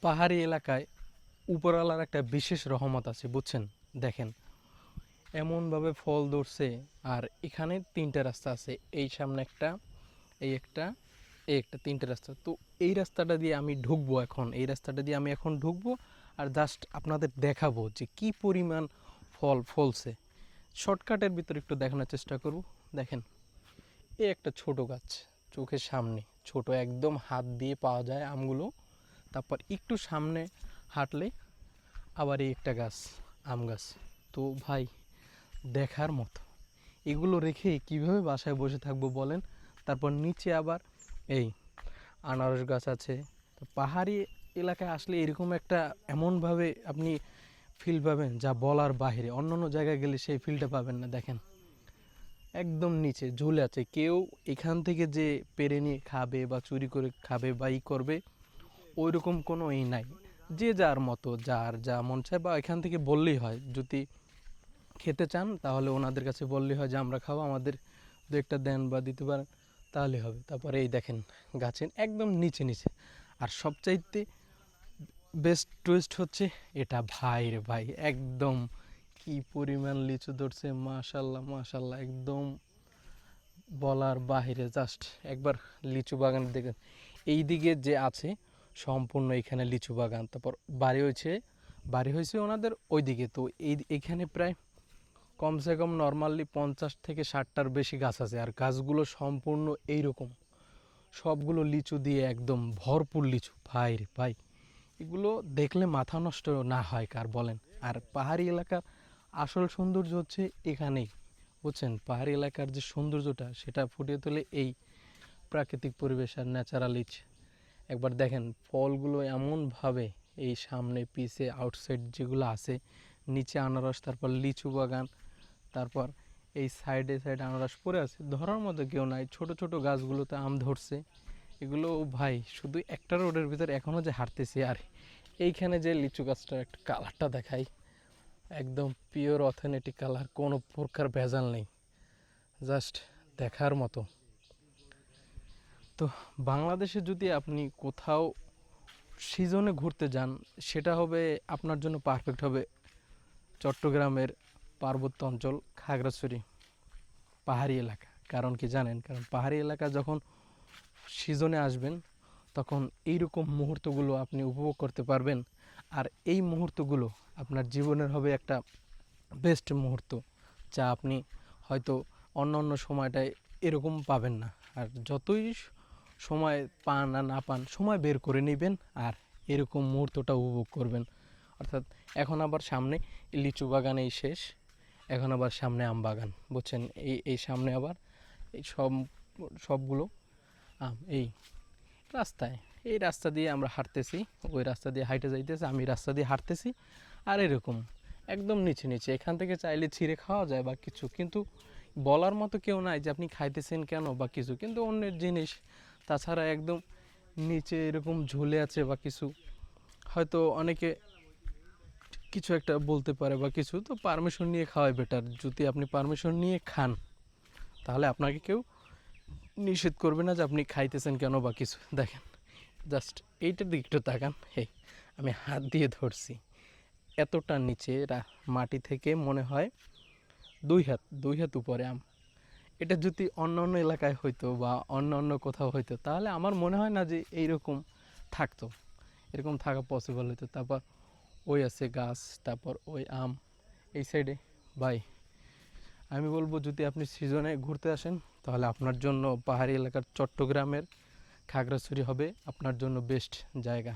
পাহাড়ি এলাকায় উপরওয়ালার একটা বিশেষ রহমত আছে, বুঝছেন? দেখেন, এমনভাবে ফল ধরছে। আর এখানে তিনটা রাস্তা আছে, এই সামনে একটা, এই একটা, এই একটা, তিনটে রাস্তা। তো এই রাস্তাটা দিয়ে আমি ঢুকবো এখন, এই রাস্তাটা দিয়ে আমি এখন ঢুকবো আর জাস্ট আপনাদের দেখাবো যে কি পরিমাণ ফল ফলছে। শর্টকাটের ভিতরে একটু দেখানোর চেষ্টা করব। দেখেন, এই একটা ছোট গাছ, চোখের সামনে ছোট, একদম হাত দিয়ে পাওয়া যায় আমগুলো। তারপর একটু সামনে হাঁটলে আবার এই একটা গাছ, আম গাছ। তো ভাই, দেখার মতো। এগুলো রেখে কিভাবে বাসায় বসে থাকবো বলেন? তারপর নিচে আবার এই আনারস গাছ আছে। তো পাহাড়ি এলাকায় আসলে এরকম একটা এমনভাবে আপনি ফিল পাবেন যা বলার বাইরে, অন্য অন্য জায়গায় গেলে সেই ফিলটা পাবেন না। দেখেন, একদম নিচে ঝুলে আছে। কেউ এখান থেকে যে পেরে নিয়ে খাবে বা চুরি করে খাবে বা করবে, ওই রকম কোনো নাই। যে যার মতো, যার যা মন চায়, বা এখান থেকে বললেই হয় যদি খেতে চান, তাহলে ওনাদের কাছে বললেই হয় যে আমরা খাবো, আমাদের দু একটা দেন বা দিতে পারেন, তাহলে হবে। তারপরে এই দেখেন, গাছের একদম নিচে নিচে। আর সবচাইতে বেস্ট টুইস্ট হচ্ছে এটা, ভাই রে ভাই, একদম কি পরিমাণ লিচু ধরছে, মাশাল্লাহ মাশাল্লাহ, একদম বলার বাহিরে। জাস্ট একবার লিচু বাগান দেখেন, এই দিকে যে আছে সম্পূর্ণ এখানে লিচু বাগান। তারপর বাড়ি হয়েছে ওনাদের ওইদিকে। তো এইখানে প্রায় কমসে কম নর্মালি 50 থেকে 60টার বেশি গাছ আছে। আর গাছগুলো সম্পূর্ণ এইরকম, সবগুলো লিচু দিয়ে একদম ভরপুর লিচু। ভাই রে ভাই, এগুলো দেখলে মাথা নষ্ট না হয় কার বলেন? আর পাহাড়ি এলাকার আসল সৌন্দর্য হচ্ছে এখানেই, বুঝছেন? পাহাড়ি এলাকার যে সৌন্দর্যটা, সেটা ফুটিয়ে তোলে এই প্রাকৃতিক পরিবেশ আর ন্যাচারালিচ। একবার দেখেন ফলগুলো এমনভাবে, এই সামনে পিছে আউটসাইড যেগুলো আছে, নিচে আনারস, তারপর লিচু বাগান, তারপর এই সাইডে সাইডে আনারস পড়ে আছে, ধরার মতো কেউ নাই। ছোট ছোট গাছগুলোতে আম ধরছে। এগুলো ভাই, শুধু একটা রোডের ভিতরে এখনও যে হাঁটতেছি, আর এইখানে যে লিচু গাছটার একটা কালারটা দেখাই, একদম পিওর অথেন্টিক কালার, কোনো প্রকার ভেজাল নেই, জাস্ট দেখার মতো। তো বাংলাদেশে যদি আপনি কোথাও সিজনে ঘুরতে যান, সেটা হবে আপনার জন্য পারফেক্ট হবে চট্টগ্রামের পার্বত্য অঞ্চল, খাগড়াছড়ি পাহাড়ি এলাকা। কারণ কি জানেন? কারণ পাহাড়ি এলাকা যখন সিজনে আসবেন, তখন এইরকম মুহূর্তগুলো আপনি উপভোগ করতে পারবেন। আর এই মুহূর্তগুলো আপনার জীবনের হবে একটা বেস্ট মুহূর্ত, যা আপনি হয়তো অন্য অন্য সময়টায় এরকম পাবেন না। আর যতই সময় পান আর না পান, সময় বের করে নেবেন আর এরকম মুহূর্তটা উপভোগ করবেন। অর্থাৎ এখন আবার সামনে লিচু বাগান এই শেষ, এখন আবার সামনে আম বাগান, বুঝছেন? এই সামনে আবার এই সবগুলো আম। এই রাস্তায়, এই রাস্তা দিয়ে আমরা হাঁটতেছি, ওই রাস্তা দিয়ে হাইটে যাইতেছে, আমি রাস্তা দিয়ে হাঁটতেছি। আর এরকম একদম নিচে নিচে, এখান থেকে চাইলে ছিঁড়ে খাওয়া যায় বা কিছু, কিন্তু বলার মতো কেউ নাই যে আপনি খাইতেছেন কেন বা কিছু, কিন্তু অন্যের জিনিস। তাছাড়া একদম নিচে এরকম ঝুলে আছে বা কিছু, হয়তো অনেকে কিছু একটা বলতে পারে বা কিছু, তো পারমিশন নিয়ে খাওয়াই বেটার। যদি আপনি পারমিশন নিয়ে খান, তাহলে আপনাকে কেউ নিষেধ করবে না যে আপনি খাইতেছেন কেন বা কিছু। দেখেন, জাস্ট এইটার দিকে একটু তাকান। আমি হাত দিয়ে ধরছি, এতটা নিচে মাটি থেকে মনে হয় 2 হাত উপরে আম। এটা যদি অন্য অন্য এলাকায় হইতো বা অন্য অন্য কোথাও হইতো, তাহলে আমার মনে হয় না যে এইরকম থাকতো, এরকম থাকা পসিবল হতো। তারপর ওই আছে গাছ, তারপর ওই আম এই সাইডে। ভাই, আমি বলবো যদি আপনি সিজনে ঘুরতে আসেন, তাহলে আপনার জন্য পাহাড়ি এলাকার চট্টগ্রামের খাগড়াছড়ি হবে আপনার জন্য বেস্ট জায়গা।